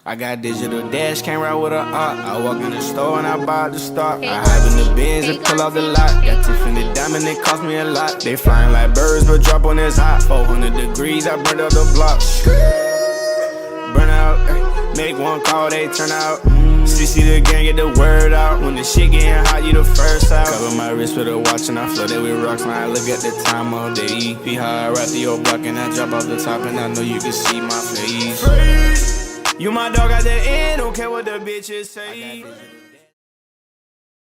I got digital dash, can't ride with a op. I walk in the store and I buy the stock. I hide in the bins and pull out the lot. Got Tiffany diamond, it cost me a lot. They flying like birds, but drop on this hot. 400 degrees, I burned up the block. Burn out, make one call, they turn out. CC the gang, get the word out. When the shit getting hot, you the first out. Cover my wrist with a watch and I flood it with rocks. Now I look at the time all day. Be high, I rap the old block and I drop off the top. And I know you can see my face. You my dog at the end, don't care what the bitches say.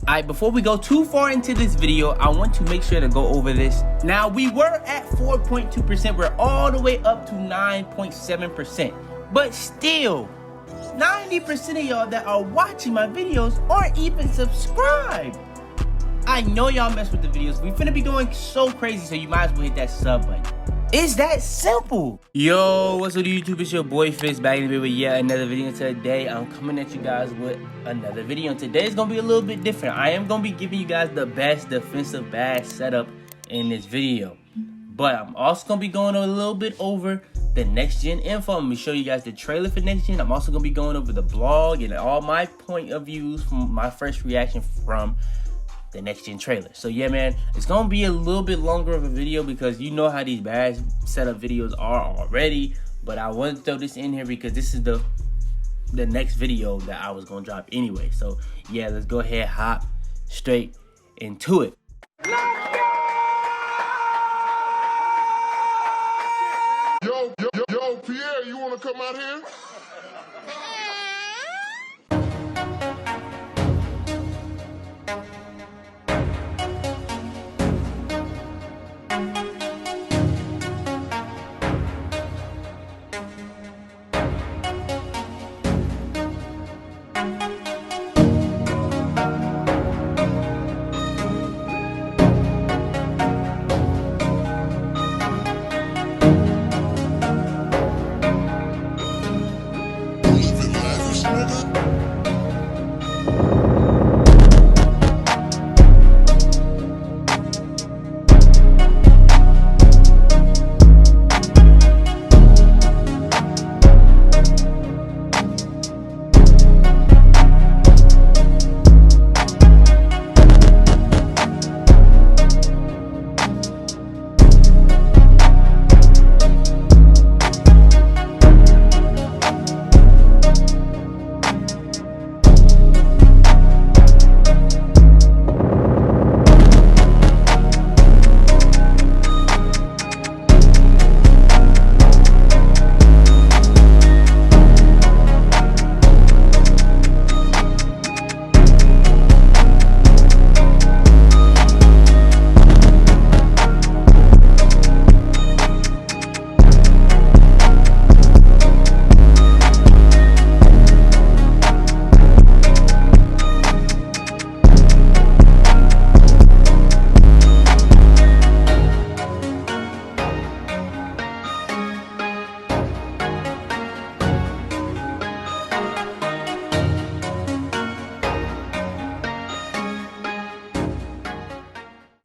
Alright, before we go too far into this video, I want to make sure to go over this. Now, we were at 4.2%. We're all the way up to 9.7%. But still, 90% of y'all that are watching my videos aren't even subscribed. I know y'all mess with the videos. We finna be going so crazy, so you might as well hit that sub button. It's that simple. Yo, what's up YouTube? It's your boy Fitz back in here with yet another video. Today I'm coming at you guys with another video, and today's gonna be a little bit different. I am gonna be giving you guys the best defensive bag setup in this video, but I'm also gonna be going a little bit over the NextGen info. I'm gonna show you guys the trailer for NextGen. I'm also gonna be going over the blog and all my point of views from my first reaction from the NextGen trailer. So yeah, man, it's gonna be a little bit longer of a video because you know how these bag setup videos are already, but I want to throw this in here because this is the next video that I was gonna drop anyway. So yeah, let's go ahead, hop straight into it. Yo, Pierre, you wanna come out here?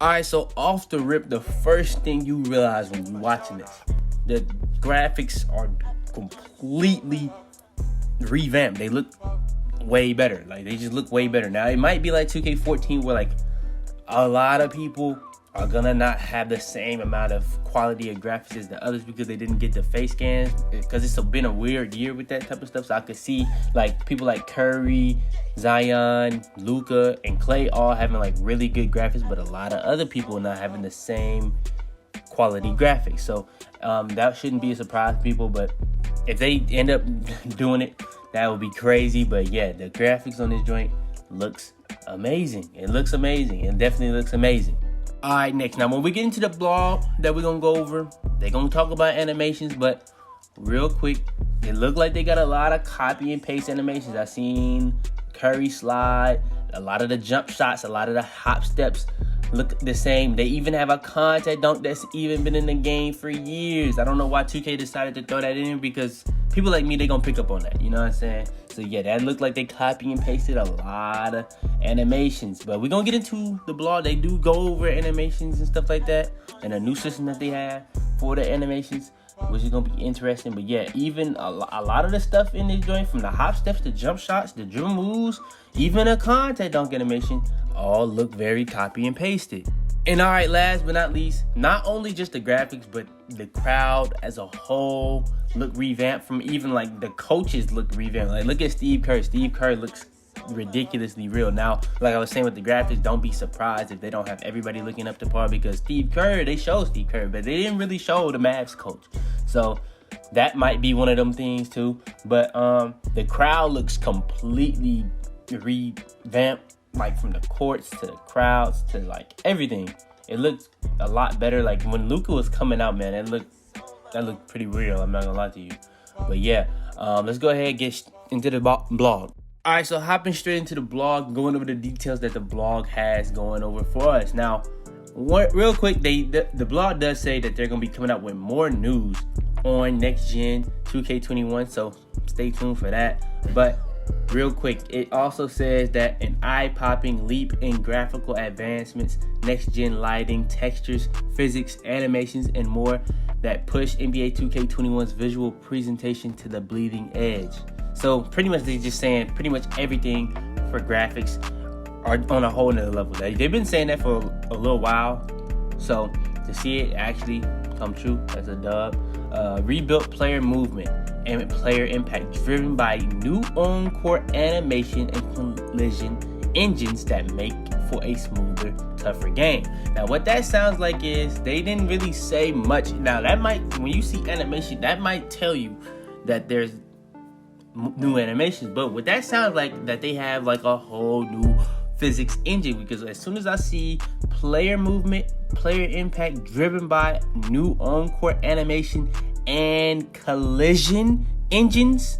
Alright, so off the rip, the first thing you realize when you're watching this, the graphics are completely revamped. They look way better. Like, they just look way better. Now, it might be like 2K14 where, like, a lot of people are gonna not have the same amount of quality of graphics as the others because they didn't get the face scans, because it's been a weird year with that type of stuff. So I could see like people like Curry, Zion, Luka, and Clay all having like really good graphics, but a lot of other people not having the same quality graphics. So that shouldn't be a surprise to people, but if they end up doing it, that would be crazy. But yeah, the graphics on this joint looks amazing. It looks amazing. It definitely looks amazing. All right, next. Now, when we get into the blog that we're going to go over, they're going to talk about animations, but real quick, it looked like they got a lot of copy and paste animations. I seen Curry slide, a lot of the jump shots, a lot of the hop steps look the same. They even have a contact dunk that's even been in the game for years. I don't know why 2K decided to throw that in, because people like me, they going to pick up on that. You know what I'm saying? So yeah, that looked like they copy and pasted a lot of animations. But we're going to get into the blog. They do go over animations and stuff like that, and a new system that they have for the animations. which is gonna be interesting. But yeah, even a lot of the stuff in this joint, from the hop steps to jump shots, the dribble moves, even a contact dunk animation, all look very copy and pasted. And all right, last but not least, not only just the graphics, but the crowd as a whole look revamped. From even like the coaches look revamped. Like, look at Steve Kerr. Steve Kerr looks ridiculously real. Now, like I was saying with the graphics, don't be surprised if they don't have everybody looking up to par, because Steve Kerr, they showed Steve Kerr, but they didn't really show the Mavs coach. So that might be one of them things too. But the crowd looks completely revamped, like from the courts to the crowds to like everything. It looks a lot better. Like when Luka was coming out, man, that looked pretty real. I'm not gonna lie to you. But yeah, let's go ahead and get into the blog. All right, so hopping straight into the blog, going over the details that the blog has going over for us. Now, real quick, the blog does say that they're going to be coming out with more news on NextGen 2K21, so stay tuned for that. But real quick, it also says that an eye-popping leap in graphical advancements, next-gen lighting, textures, physics, animations, and more that push NBA 2K21's visual presentation to the bleeding edge. So pretty much they're just saying pretty much everything for graphics are on a whole nother level. They've been saying that for a little while. So to see it actually come true, that's a dub. Rebuilt player movement and player impact driven by new on-court animation and collision engines that make for a smoother, tougher game. Now what that sounds like is they didn't really say much. Now that might, when you see animation, that might tell you that there's new animations, but what that sounds like, that they have like a whole new physics engine, because as soon as I see player movement, player impact driven by new on-court animation and collision engines,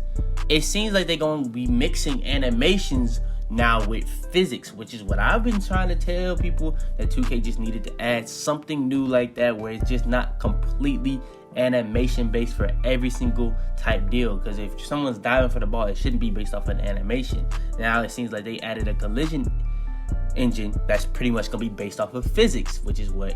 it seems like they're going to be mixing animations now with physics, which is what I've been trying to tell people, that 2K just needed to add something new like that, where it's just not completely animation based for every single type deal. Because if someone's diving for the ball, it shouldn't be based off an animation. Now it seems like they added a collision engine that's pretty much gonna be based off of physics, which is what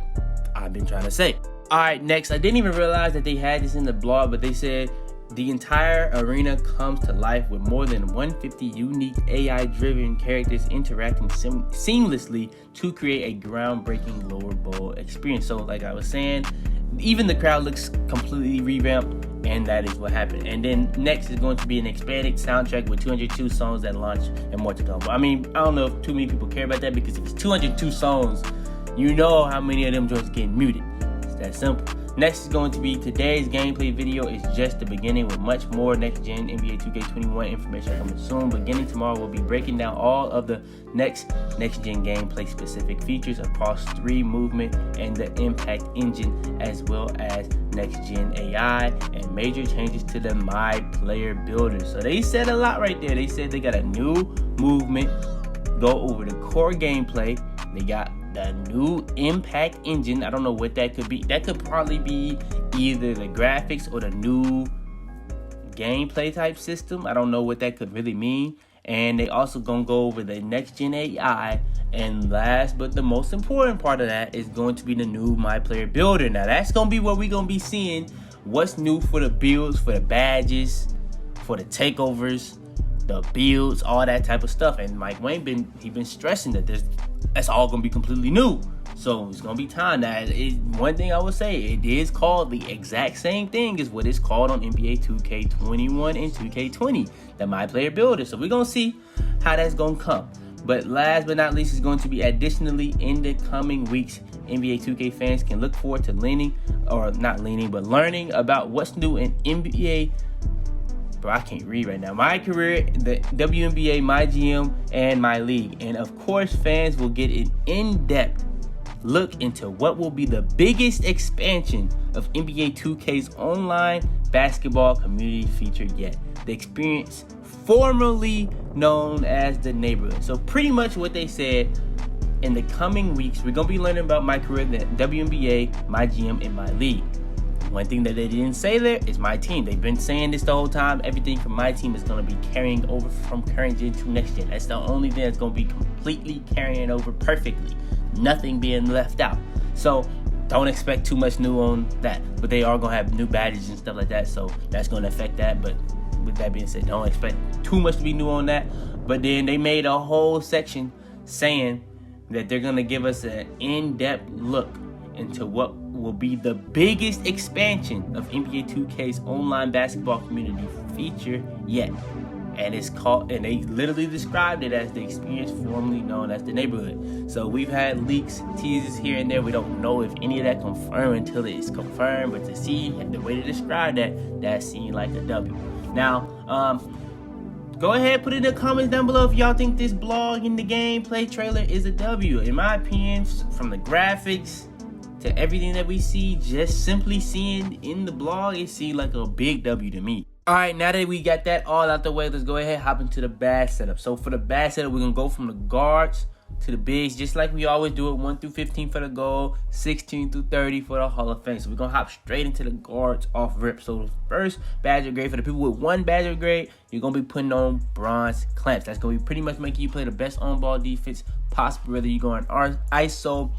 I've been trying to say. All right, next, I didn't even realize that they had this in the blog, but they said the entire arena comes to life with more than 150 unique AI-driven characters interacting seamlessly to create a groundbreaking lower bowl experience. So like I was saying, even the crowd looks completely revamped, and that is what happened. And then next is going to be an expanded soundtrack with 202 songs that launch and more to come. I mean, I don't know if too many people care about that, because if it's 202 songs, you know how many of them joints getting muted. It's that simple. Next is going to be today's gameplay video is just the beginning, with much more next-gen NBA 2K21 information coming soon. Beginning tomorrow, we'll be breaking down all of the next-gen gameplay specific features across 3 movement and the impact engine, as well as next-gen AI and major changes to the My Player Builder. So they said a lot right there. They said they got a new movement, go over the core gameplay. They got the new impact engine. I don't know what that could be. That could probably be either the graphics or the new gameplay type system. I don't know what that could really mean. And they also gonna go over the next gen AI. And last but the most important part of that is going to be the new My Player Builder. Now that's gonna be where we're gonna be seeing what's new for the builds, for the badges, for the takeovers, the builds, all that type of stuff. And Mike Wayne been stressing that that's all gonna be completely new. So it's gonna be time. Now, one thing I would say, it is called the exact same thing as what it's called on NBA 2K21 and 2K20, the My Player Builder. So we're gonna see how that's gonna come. But last but not least, is going to be additionally in the coming weeks, NBA 2K fans can look forward to learning about what's new in NBA. Bro, I can't read right now. My career, the WNBA, my GM, and my league. And of course, fans will get an in-depth look into what will be the biggest expansion of NBA 2K's online basketball community feature yet. The experience formerly known as the neighborhood. So pretty much what they said, in the coming weeks, we're going to be learning about my career, the WNBA, my GM, and my league. One thing that they didn't say there is my team. They've been saying this the whole time. Everything from my team is going to be carrying over from current gen to next gen. That's the only thing that's going to be completely carrying over perfectly. Nothing being left out. So don't expect too much new on that. But they are gonna have new badges and stuff like that, so that's gonna affect that. But with that being said, don't expect too much to be new on that. But then they made a whole section saying that they're gonna give us an in-depth look into what will be the biggest expansion of NBA 2K's online basketball community feature yet. And it's called, and they literally described it as the experience formerly known as the neighborhood. So we've had leaks, teasers here and there. We don't know if any of that confirmed until it's confirmed. But to see the way to describe that seemed like a W. Now, go ahead, put it in the comments down below if y'all think this blog and the gameplay trailer is a W. In my opinion, from the graphics to everything that we see, just simply seeing in the blog, it seemed like a big W to me. All right, now that we got that all out the way, let's go ahead and hop into the badge setup. So for the badge setup, we're going to go from the guards to the bigs, just like we always do it, 1 through 15 for the gold, 16 through 30 for the Hall of Fame. So we're going to hop straight into the guards off rip. So the first badge grade, for the people with 1 badge grade, you're going to be putting on bronze clamps. That's going to be pretty much making you play the best on-ball defense possible, whether you're going ISO,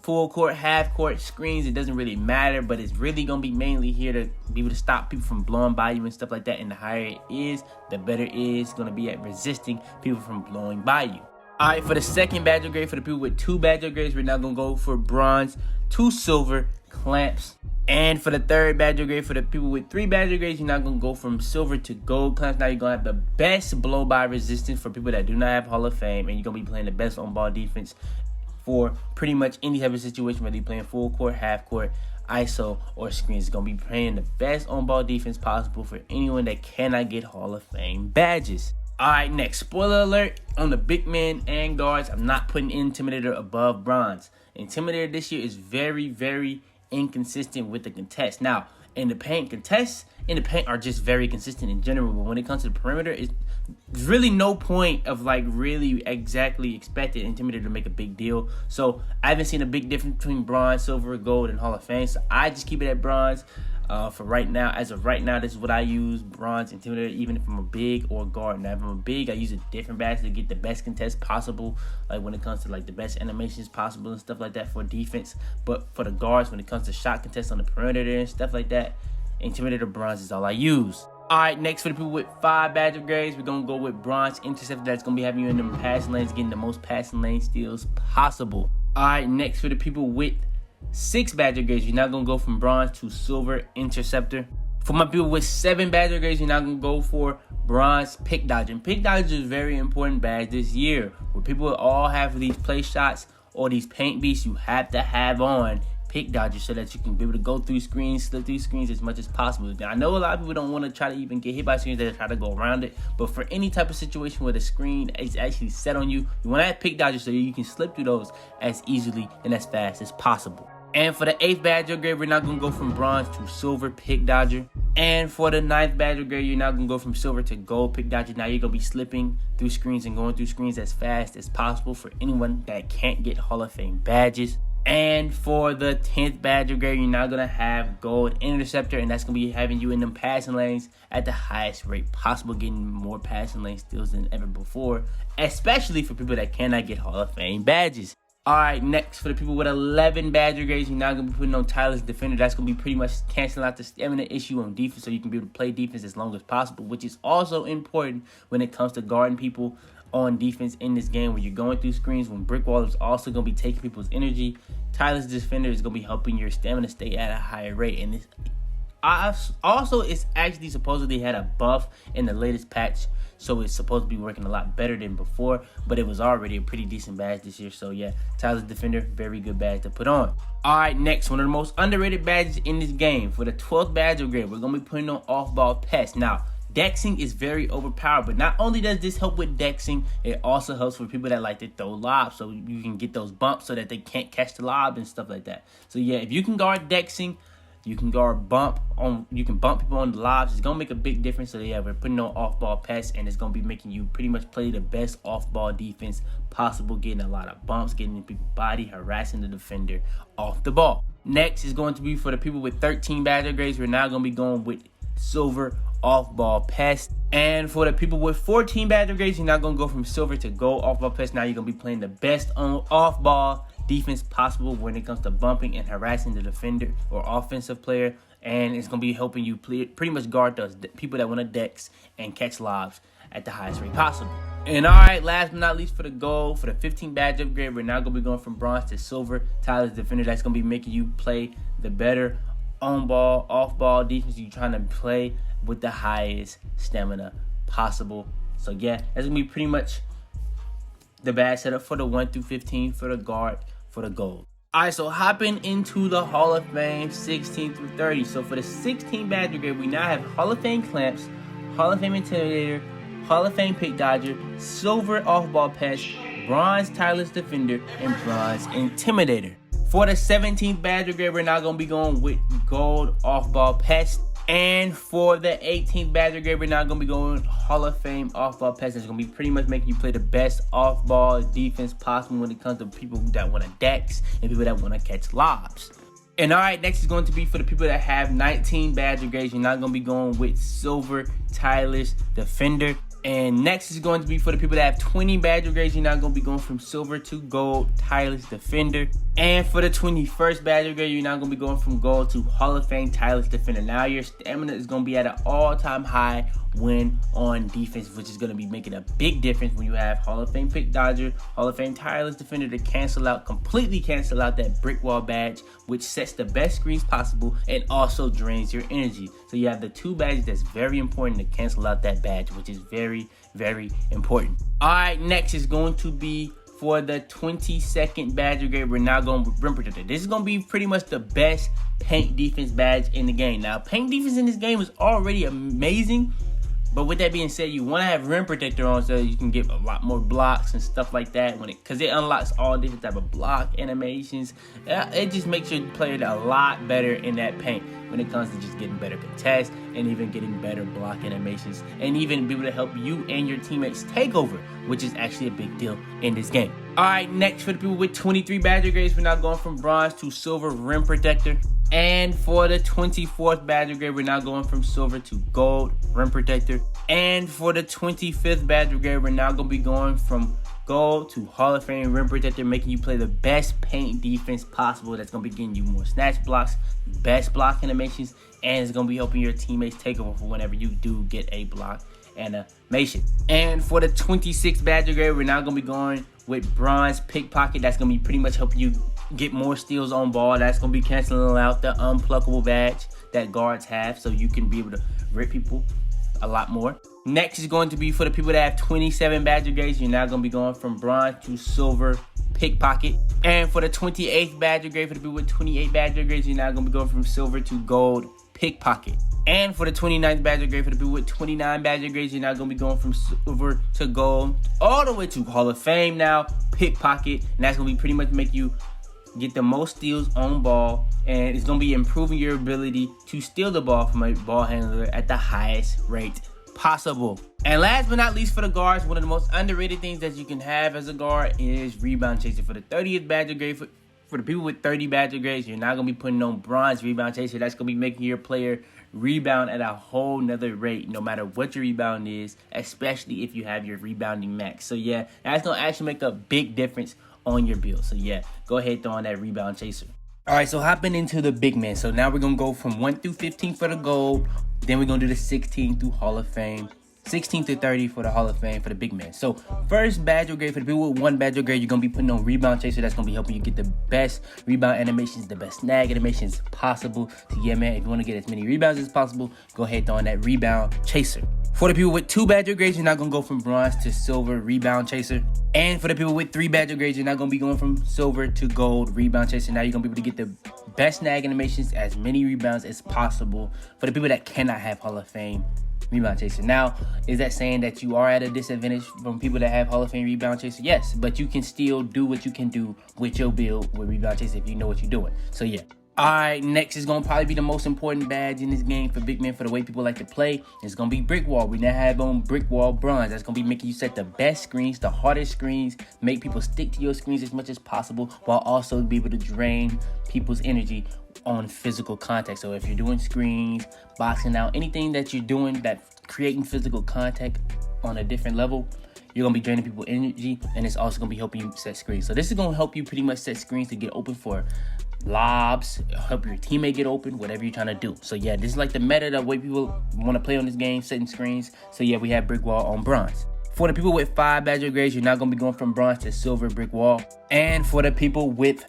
full court, half court, screens, it doesn't really matter, but it's really gonna be mainly here to be able to stop people from blowing by you and stuff like that. And the higher it is, the better it is gonna be at resisting people from blowing by you. All right, for the second badge grade, for the people with 2 badge grades, we're now gonna go for bronze to silver clamps. And for the third badge grade, for the people with 3 badge grades, you're now gonna go from silver to gold clamps. Now you're gonna have the best blow by resistance for people that do not have Hall of Fame, and you're gonna be playing the best on ball defense for pretty much any type of situation, whether you're playing full court, half court, ISO, or screens. It's going to be playing the best on-ball defense possible for anyone that cannot get Hall of Fame badges. All right, next, spoiler alert, on the big men and guards, I'm not putting Intimidator above bronze. Intimidator this year is very, very inconsistent with the contest. Now, in the paint, contests in the paint are just very consistent in general, but when it comes to the perimeter, there's really no point of like really exactly expecting Intimidator to make a big deal. So I haven't seen a big difference between bronze, silver, gold, and Hall of Fame. So I just keep it at bronze for right now. As of right now, this is what I use: bronze, Intimidator, even if I'm a big or guard. Now if I'm a big, I use a different badge to get the best contest possible, like when it comes to like the best animations possible and stuff like that for defense. But for the guards, when it comes to shot contests on the perimeter and stuff like that, Intimidator bronze is all I use. All right, next for the people with 5 badge grades, we're gonna go with bronze interceptor. That's gonna be having you in them passing lanes, getting the most passing lane steals possible. All right, next for the people with 6 badge grades, you're now gonna go from bronze to silver interceptor. For my people with 7 badge grades, you're now gonna go for bronze pick dodger. And pick dodger is a very important badge this year, where people all have these play shots or these paint beasts. You have to have on pick dodger so that you can be able to go through screens, slip through screens as much as possible. Now, I know a lot of people don't want to try to even get hit by screens, they try to go around it, but for any type of situation where the screen is actually set on you, you want to have pick dodger so you can slip through those as easily and as fast as possible. And for the 8th badge grade, we're now going to go from bronze to silver pick dodger. And for the 9th badge grade, you're now going to go from silver to gold pick dodger. Now you're going to be slipping through screens and going through screens as fast as possible for anyone that can't get Hall of Fame badges. And for the 10th badge grade, you're now going to have gold interceptor, and that's going to be having you in them passing lanes at the highest rate possible, getting more passing lane steals than ever before, especially for people that cannot get Hall of Fame badges. All right, next for the people with 11 badge grades, you're now going to be putting on tireless defender. That's going to be pretty much canceling out the stamina issue on defense so you can be able to play defense as long as possible, which is also important when it comes to guarding people on defense in this game, where you're going through screens, when brick wall is also going to be taking people's energy. Tireless defender is going to be helping your stamina stay at a higher rate. And it's actually supposedly had a buff in the latest patch, so it's supposed to be working a lot better than before, but it was already a pretty decent badge this year. So yeah, tireless defender, very good badge to put on. All right, next, one of the most underrated badges in this game, for the 12th badge grade, we're going to be putting on off-ball pest. Now, dexing is very overpowered, but not only does this help with dexing, it also helps for people that like to throw lobs, so you can get those bumps so that they can't catch the lob and stuff like that. So yeah, if you can guard dexing, you can guard you can bump people on the lobs. It's gonna make a big difference. So yeah, we're putting on off-ball pass, and it's gonna be making you pretty much play the best off-ball defense possible, getting a lot of bumps, getting in people's body, harassing the defender off the ball. Next is going to be for the people with 13 badge grades. We're now gonna be going with silver off-ball pest. And for the people with 14 badge grades, you're not going to go from silver to gold off-ball pest. Now you're going to be playing the best on off-ball defense possible when it comes to bumping and harassing the defender or offensive player. And it's going to be helping you pretty much guard those people that want to dex and catch lobs at the highest rate possible. And all right, last but not least for the gold, for the 15 badge upgrade, we're now going to be going from bronze to silver tireless defender. That's going to be making you play the better on-ball, off-ball defense you're trying to play with the highest stamina possible. So yeah, that's going to be pretty much the badge setup for the 1 through 15 for the guard for the gold. All right, so hopping into the Hall of Fame 16 through 30. So for the 16 badge upgrade, we now have Hall of Fame clamps, Hall of Fame intimidator, Hall of Fame pick dodger, silver off-ball pass, bronze tireless defender, and bronze intimidator. For the 17th badge upgrade, we're now going to be going with gold off-ball pass. And for the 18th badge upgrade, we're now going to be going Hall of Fame off-ball pass. It's going to be pretty much making you play the best off-ball defense possible when it comes to people that want to dex and people that want to catch lobs. And all right, next is going to be for the people that have 19 badge upgrades. You're not going to be going with silver tireless defender. And next is going to be for the people that have 20 badge upgrades. You're not going to be going from silver to gold tireless defender. And for the 21st badge upgrade, you're not going to be going from gold to Hall of Fame tireless defender. Now your stamina is going to be at an all-time high when on defense, which is going to be making a big difference when you have Hall of Fame pick dodger, Hall of Fame tireless defender to completely cancel out that brick wall badge, which sets the best screens possible and also drains your energy. So you have the two badges that's very important to cancel out that badge, which is very, very important. All right, next is going to be for the 22nd badge upgrade. We're now going with Rim Protector. This is going to be pretty much the best paint defense badge in the game. Now, paint defense in this game is already amazing, but with that being said, you want to have Rim Protector on so you can get a lot more blocks and stuff like that because it unlocks all different type of block animations. It just makes your player a lot better in that paint when it comes to just getting better contests and even getting better block animations and even be able to help you and your teammates take over, which is actually a big deal in this game. All right, next for the people with 23 badge grades, we're now going from bronze to silver Rim Protector. And for the 24th badge upgrade, we're now going from silver to gold Rim Protector. And for the 25th badge upgrade, we're now going to be going from gold to Hall of Fame Rim Protector, making you play the best paint defense possible. That's going to be getting you more snatch blocks, best block animations, and it's going to be helping your teammates take over for whenever you do get a block animation. And for the 26th badge upgrade, we're now going to be going with bronze pickpocket. That's going to be pretty much helping you get more steals on ball. That's going to be canceling out the unpluckable badge that guards have, so you can be able to rip people a lot more. Next is going to be for the people that have 27 badge grades. You're now going to be going from bronze to silver pickpocket. And for the 28th badge grade, for the people with 28 badge grades, you're now going to be going from silver to gold pickpocket. And for the 29th badge grade, for the people with 29 badge grades, you're now going to be going from silver to gold all the way to Hall of Fame now pickpocket. And that's going to be pretty much make you get the most steals on ball, and it's going to be improving your ability to steal the ball from a ball handler at the highest rate possible. And last but not least for the guards, one of the most underrated things that you can have as a guard is rebound chaser. For the 30th badge grade, for the people with 30 badge grades, you're not going to be putting on bronze rebound chaser. That's going to be making your player rebound at a whole nother rate, no matter what your rebound is, especially if you have your rebounding max. So yeah, that's going to actually make a big difference on your build. So yeah, go ahead, throw on that rebound chaser. All right, so hopping into the big man. So now we're going to go from 1 through 15 for the gold. Then we're going to do the 16 through Hall of Fame. 16 through 30 for the Hall of Fame for the big man. So first badge grade, for the people with 1 badge grade, you're going to be putting on rebound chaser. That's going to be helping you get the best rebound animations, the best snag animations possible. So yeah, man, if you want to get as many rebounds as possible, go ahead, throw on that rebound chaser. For the people with 2 badge grades, you're not going to go from bronze to silver rebound chaser. And for the people with 3 badge grades, you're not going to be going from silver to gold rebound chaser. Now you're going to be able to get the best snag animations, as many rebounds as possible for the people that cannot have Hall of Fame rebound chaser. Now, is that saying that you are at a disadvantage from people that have Hall of Fame rebound chaser? Yes, but you can still do what you can do with your build with rebound chaser if you know what you're doing. So yeah. Alright, next is going to probably be the most important badge in this game for big men, for the way people like to play. It's going to be brick wall. We now have on brick wall bronze. That's going to be making you set the best screens, the hardest screens, make people stick to your screens as much as possible, while also be able to drain people's energy on physical contact. So if you're doing screens, boxing out, anything that you're doing that creating physical contact on a different level, You're gonna be draining people energy, and it's also gonna be helping you set screens. So this is gonna help you pretty much set screens to get open for lobs, help your teammate get open, whatever you're trying to do. So yeah, this is like the meta, the way people want to play on this game, setting screens. So yeah, we have brick wall on bronze. For the people with 5 badger grades, you're not going to be going from bronze to silver brick wall. And for the people with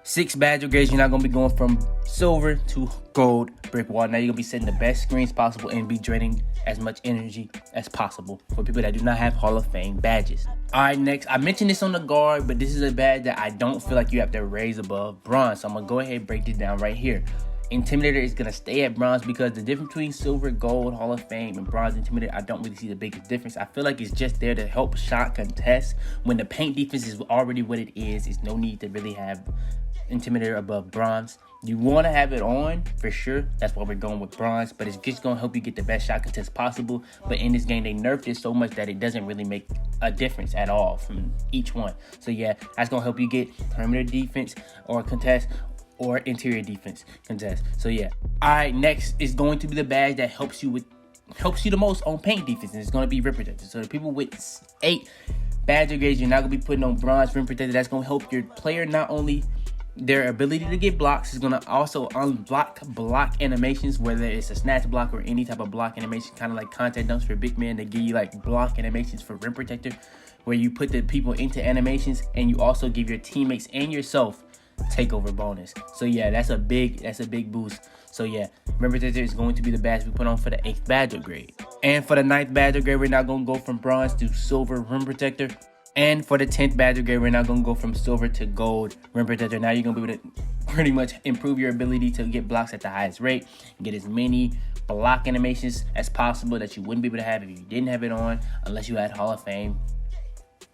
6 badger grades, you're not going to be going from silver to gold brick wall. Now you're going to be setting the best screens possible and be draining as much energy as possible for people that do not have Hall of Fame badges. All right, next, I mentioned this on the guard, but this is a badge that I don't feel like you have to raise above bronze. So I'm going to go ahead and break this down right here. Intimidator is going to stay at bronze because the difference between silver, gold, Hall of Fame, and bronze Intimidator, I don't really see the biggest difference. I feel like it's just there to help shot contest. When the paint defense is already what it is, there's no need to really have Intimidator above bronze. You want to have it on for sure. That's why we're going with bronze, but it's just going to help you get the best shot contest possible. But in this game, they nerfed it so much that it doesn't really make a difference at all from each one. So yeah, that's going to help you get perimeter defense or contest, or interior defense contest. So yeah. All right, next is going to be the badge that helps you the most on paint defense, and it's going to be rim protector. So the people with 8 badger grades, you're not going to be putting on bronze rim protector. That's going to help your player, not only their ability to get blocks, is going to also unblock block animations, whether it's a snatch block or any type of block animation, kind of like contact dunks for big men. They give you like block animations for rim protector, where you put the people into animations, and you also give your teammates and yourself takeover bonus. So yeah, that's a big boost. So yeah, rim protector is going to be the badge we put on for the 8th badger grade. And for the 9th badger grade, we're not going to go from bronze to silver rim protector. And for the 10th badger grade, we're not going to go from silver to gold rim protector. Now you're going to be able to pretty much improve your ability to get blocks at the highest rate, get as many block animations as possible that you wouldn't be able to have if you didn't have it on, unless you had Hall of Fame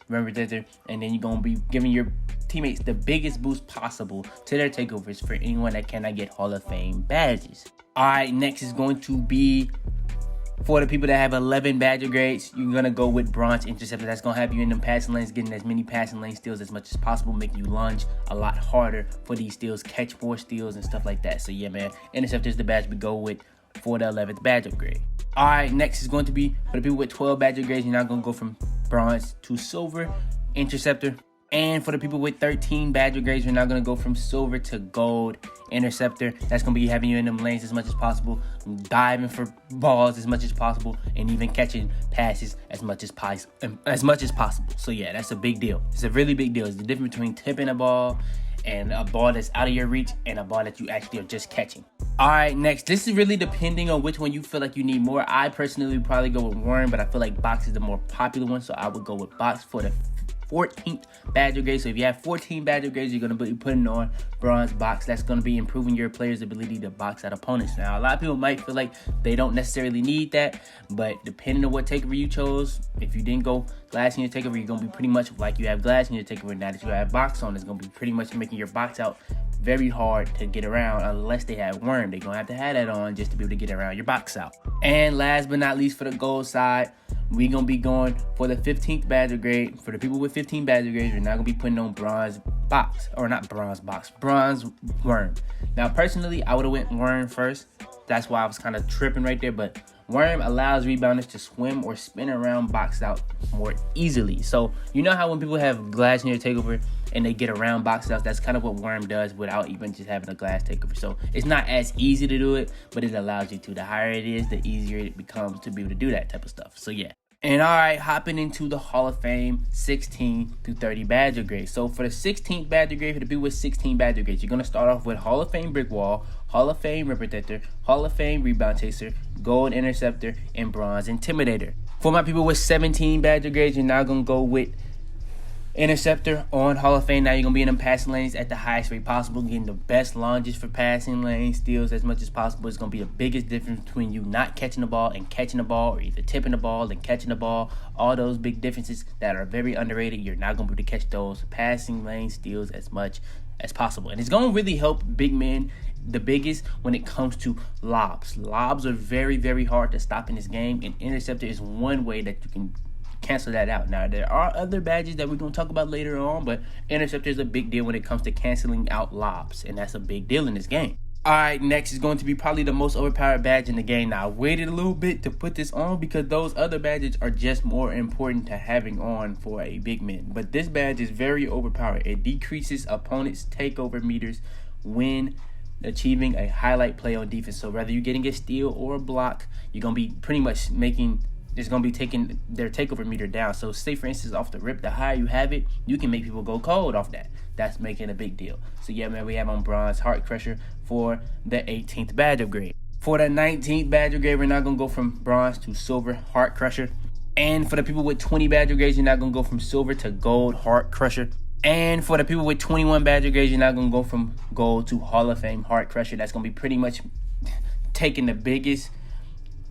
rim protector. And then you're going to be giving your teammates the biggest boost possible to their takeovers for anyone that cannot get Hall of Fame badges. All right, next is going to be for the people that have 11 badger grades. You're going to go with bronze interceptor. That's going to have you in them passing lanes, getting as many passing lane steals as much as possible, making you lunge a lot harder for these steals, catch more steals and stuff like that. So yeah, man, interceptor is the badge we go with for the 11th badger grade. All right, next is going to be for the people with 12 badger grades. You're not going to go from bronze to silver interceptor. And for the people with 13 badger grades, you're not going to go from silver to gold interceptor. That's going to be having you in them lanes as much as possible, diving for balls as much as possible, and even catching passes as much as possible. So yeah, that's a big deal. It's a really big deal. It's the difference between tipping a ball and a ball that's out of your reach and a ball that you actually are just catching. All right, next, this is really depending on which one you feel like you need more. I personally would probably go with worm, but I feel like box is the more popular one, so I would go with box for the 14th badger grade. So if you have 14 badger grades, you're going to be putting on bronze box. That's going to be improving your player's ability to box out opponents. Now, a lot of people might feel like they don't necessarily need that, but depending on what takeover you chose, if you didn't go glass in your takeover, you're going to be pretty much like you have glass in your takeover. Now that you have box on, it's going to be pretty much making your box out very hard to get around unless they have worm. They're going to have that on just to be able to get around your box out. And last but not least, for the gold side, we're going to be going for the 15th badger grade. For the people with 15 badger grades, you're not going to be putting on bronze box. Or not bronze box, bronze worm. Now, personally, I would have went worm first. That's why I was kind of tripping right there. But worm allows rebounders to swim or spin around box out more easily. So, you know how when people have glass in your takeover and they get around box outs, that's kind of what worm does without even just having a glass takeover. So, it's not as easy to do it, but it allows you to. The higher it is, the easier it becomes to be able to do that type of stuff. So, yeah. And all right, hopping into the Hall of Fame 16 through 30 badger grades. So for the 16th badger grade, for the people with 16 badger grades, you're going to start off with Hall of Fame brick wall, Hall of Fame rim protector, Hall of Fame rebound chaser, gold interceptor, and bronze intimidator. For my people with 17 badger grades, you're now going to go with interceptor on Hall of Fame. Now you're going to be in them passing lanes at the highest rate possible, getting the best lunges for passing lane steals as much as possible. It's going to be the biggest difference between you not catching the ball and catching the ball, or either tipping the ball and catching the ball. All those big differences that are very underrated, you're not going to be able to catch those passing lane steals as much as possible. And it's going to really help big men the biggest when it comes to lobs. Lobs are very, very hard to stop in this game, and interceptor is one way that you can cancel that out. Now, there are other badges that we're going to talk about later on, but interceptor is a big deal when it comes to canceling out lobs, and that's a big deal in this game. Alright, next is going to be probably the most overpowered badge in the game. Now, I waited a little bit to put this on because those other badges are just more important to having on for a big man. But this badge is very overpowered. It decreases opponents' takeover meters when achieving a highlight play on defense. So whether you're getting a steal or a block, you're going to be pretty much it's going to be taking their takeover meter down. So say, for instance, off the rip, the higher you have it, you can make people go cold off that. That's making a big deal. So yeah, man, we have on bronze Heart Crusher for the 18th badge upgrade. For the 19th badge upgrade, we're not going to go from bronze to silver Heart Crusher. And for the people with 20 badge upgrades, you're not going to go from silver to gold Heart Crusher. And for the people with 21 badge upgrades, you're not going to go from gold to Hall of Fame Heart Crusher. That's going to be pretty much taking the biggest.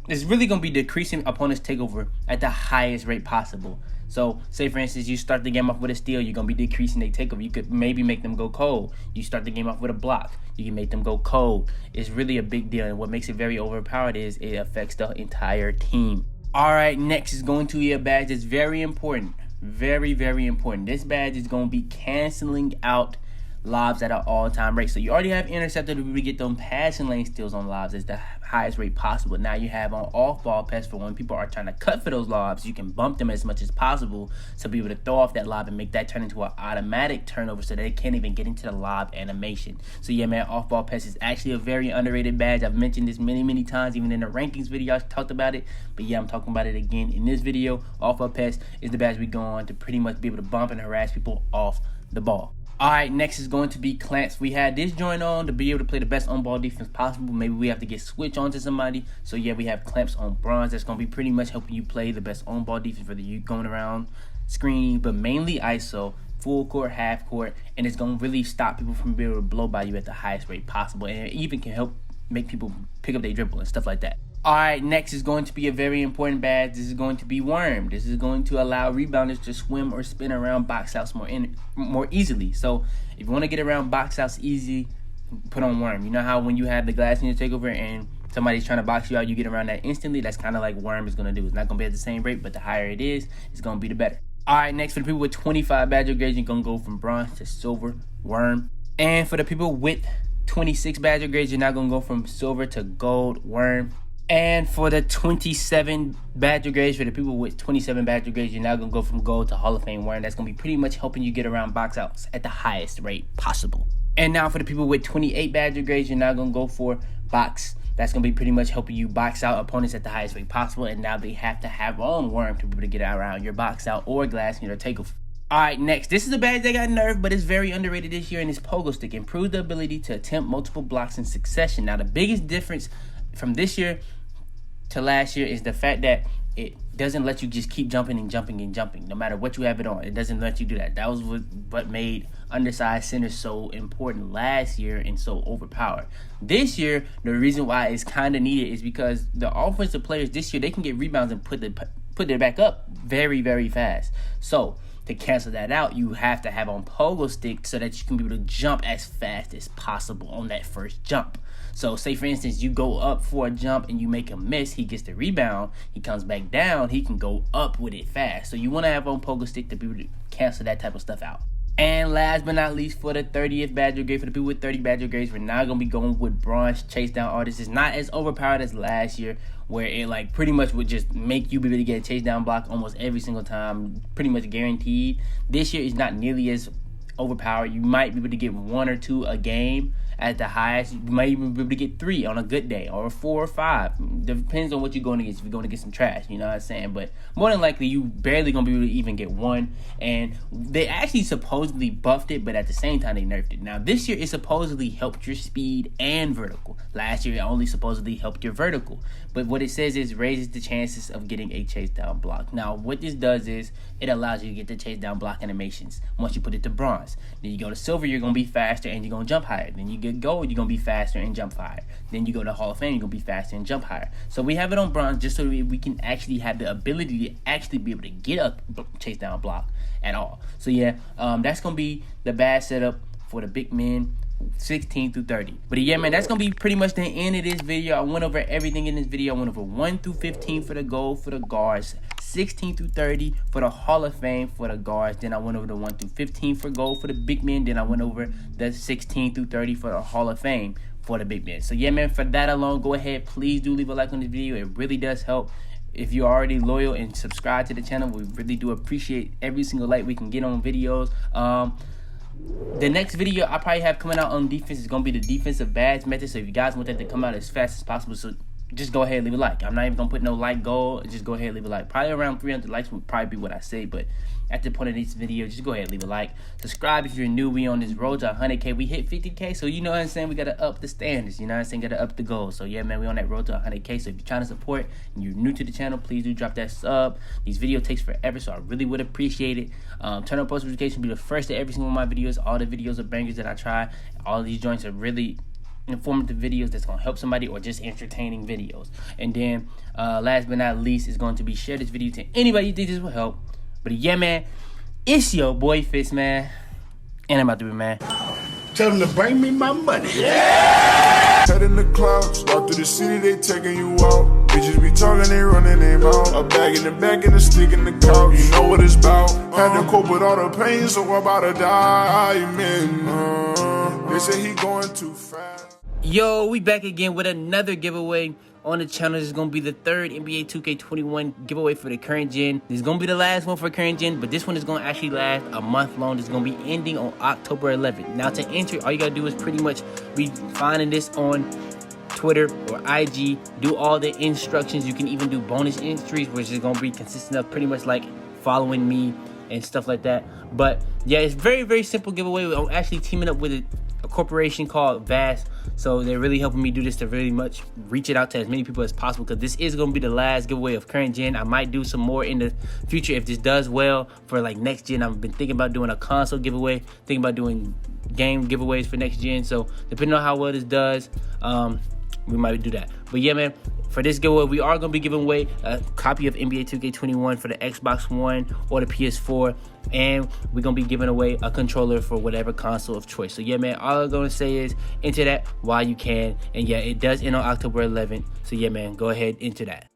It's really going to be decreasing opponents' takeover at the highest rate possible. So, say for instance, you start the game off with a steal, you're going to be decreasing their takeover. You could maybe make them go cold. You start the game off with a block, you can make them go cold. It's really a big deal, and what makes it very overpowered is it affects the entire team. Alright, next is going to be a badge that's very important. Very, very important. This badge is going to be canceling out lobs at an all-time rate. So you already have interceptor to really get them passing lane steals on lobs at the highest rate possible. Now you have on off-ball pass for when people are trying to cut for those lobs, you can bump them as much as possible to be able to throw off that lob and make that turn into an automatic turnover so that they can't even get into the lob animation. So yeah, man, off-ball pass is actually a very underrated badge. I've mentioned this many times, even in the rankings video I talked about it, but yeah, I'm talking about it again in this video. Off-ball pass is the badge we go on to pretty much be able to bump and harass people off the ball. Alright, next is going to be clamps. We had this joint on to be able to play the best on-ball defense possible. Maybe we have to get switch on to somebody. So yeah, we have clamps on bronze. That's going to be pretty much helping you play the best on-ball defense, whether you're going around screen, but mainly ISO, full court, half court, and it's going to really stop people from being able to blow by you at the highest rate possible. And it even can help make people pick up their dribble and stuff like that. Alright, next is going to be a very important badge. This is going to be Worm. This is going to allow rebounders to swim or spin around box outs more easily. So if you want to get around box outs easy, put on Worm. You know how when you have the glass in your takeover and somebody's trying to box you out, you get around that instantly? That's kind of like Worm is going to do. It's not going to be at the same rate, but the higher it is, it's going to be the better. Alright, next for the people with 25 badge upgrades, you're going to go from bronze to silver, Worm. And for the people with 26 badge upgrades, you're not going to go from silver to gold, Worm. And for the 27 badge upgrades, for the people with 27 badge upgrades, you're now going to go from gold to Hall of Fame Worm. That's going to be pretty much helping you get around box outs at the highest rate possible. And now for the people with 28 badge upgrades, you're now going to go for box. That's going to be pretty much helping you box out opponents at the highest rate possible. And now they have to have on Worm to be able to get around your box out or glass in your takeover. Alright, next. This is a badge that got nerfed, but it's very underrated this year, and it's Pogo Stick. Improves the ability to attempt multiple blocks in succession. Now, the biggest difference from this year to last year is the fact that it doesn't let you just keep jumping and jumping and jumping no matter what you have it on. It doesn't let you do that. That was what made undersized centers so important last year and so overpowered. This year, the reason why it's kind of needed is because the offensive players this year, they can get rebounds and put it back up very, very fast. So to cancel that out, you have to have on Pogo Stick so that you can be able to jump as fast as possible on that first jump. So say for instance, you go up for a jump and you make a miss, he gets the rebound, he comes back down, he can go up with it fast. So you want to have on Pogo Stick to be able to cancel that type of stuff out. And last but not least, for the 30th badge upgrade, for the people with 30 badge upgrades, we're now going to be going with bronze chase down artists. It's not as overpowered as last year, where it like pretty much would just make you be able to get a chase down block almost every single time, pretty much guaranteed. This year is not nearly as overpowered. You might be able to get 1 or 2 a game at the highest. You might even be able to get 3 on a good day, or 4 or 5. Depends on what you're going against. If you're going to get some trash, you know what I'm saying? But more than likely, you barely going to be able to even get 1. And they actually supposedly buffed it, but at the same time, they nerfed it. Now, this year, it supposedly helped your speed and vertical. Last year, it only supposedly helped your vertical. But what it says is raises the chances of getting a chase down block. Now, what this does is it allows you to get the chase down block animations once you put it to bronze. Then you go to silver, you're going to be faster and you're going to jump higher. Then you get gold, you're going to be faster and jump higher. Then you go to Hall of Fame, you're going to be faster and jump higher. So we have it on bronze just so we can actually have the ability to actually be able to get a chase down block at all. So yeah, that's going to be the bad setup for the big men 16 through 30. But yeah, man, that's gonna be pretty much the end of this video. I went over everything in this video. I went over 1 through 15 for the gold for the guards, 16 through 30 for the Hall of Fame for the guards. Then I went over the 1 through 15 for gold for the big men. Then I went over the 16 through 30 for the Hall of Fame for the big man. So yeah, man, for that alone, go ahead, please do leave a like on this video. It really does help. If you're already loyal and subscribe to the channel, we really do appreciate every single like we can get on videos. The next video I probably have coming out on defense is going to be the defensive badge method. So if you guys want that to come out as fast as possible, so just go ahead and leave a like. I'm not even going to put no like goal. Just go ahead and leave a like. Probably around 300 likes would probably be what I say. But at the point of this video, just go ahead and leave a like. Subscribe if you're new. We on this road to 100K. We hit 50K. So you know what I'm saying? We got to up the standards. You know what I'm saying? Got to up the goals. So yeah, man, we on that road to 100K. So if you're trying to support and you're new to the channel, please do drop that sub. These video takes forever, so I really would appreciate it. Turn on post notifications. Be the first to every single one of my videos. All the videos are bangers that I try. All of these joints are really informative videos that's gonna help somebody, or just entertaining videos. And then last but not least is going to be share this video to anybody you think this will help. But yeah, man, it's your boy Fitz, man, and I'm about to be, man. Tell them to bring me my money. Yeah! Head in the clouds, walk through the city, they taking you out. Bitches be talking, they running their mouth. A bag in the back and a stick in the couch. You know what it's about. Had to cope with all the pain, so I'm about to die, man. They say he going too fast. Yo, we back again with another giveaway on the channel. This is going to be the third NBA 2K21 giveaway for the current gen. This is going to be the last one for current gen, but this one is going to actually last a month long. This is going to be ending on October 11th. Now, to enter, all you got to do is pretty much be finding this on Twitter or IG. Do all the instructions. You can even do bonus entries, which is going to be consistent of pretty much like following me and stuff like that. But yeah, it's very, very simple giveaway. I'm actually teaming up with a corporation called Vast. So they're really helping me do this to really much reach it out to as many people as possible, because this is going to be the last giveaway of current gen. I might do some more in the future if this does well for like next gen. I've been thinking about doing a console giveaway, thinking about doing game giveaways for next gen. So depending on how well this does, we might do that. But yeah, man, for this giveaway, we are going to be giving away a copy of NBA 2K21 for the Xbox One or the PS4. And we're going to be giving away a controller for whatever console of choice. So yeah, man, all I'm going to say is enter that while you can. And yeah, it does end on October 11th. So yeah, man, go ahead, enter that.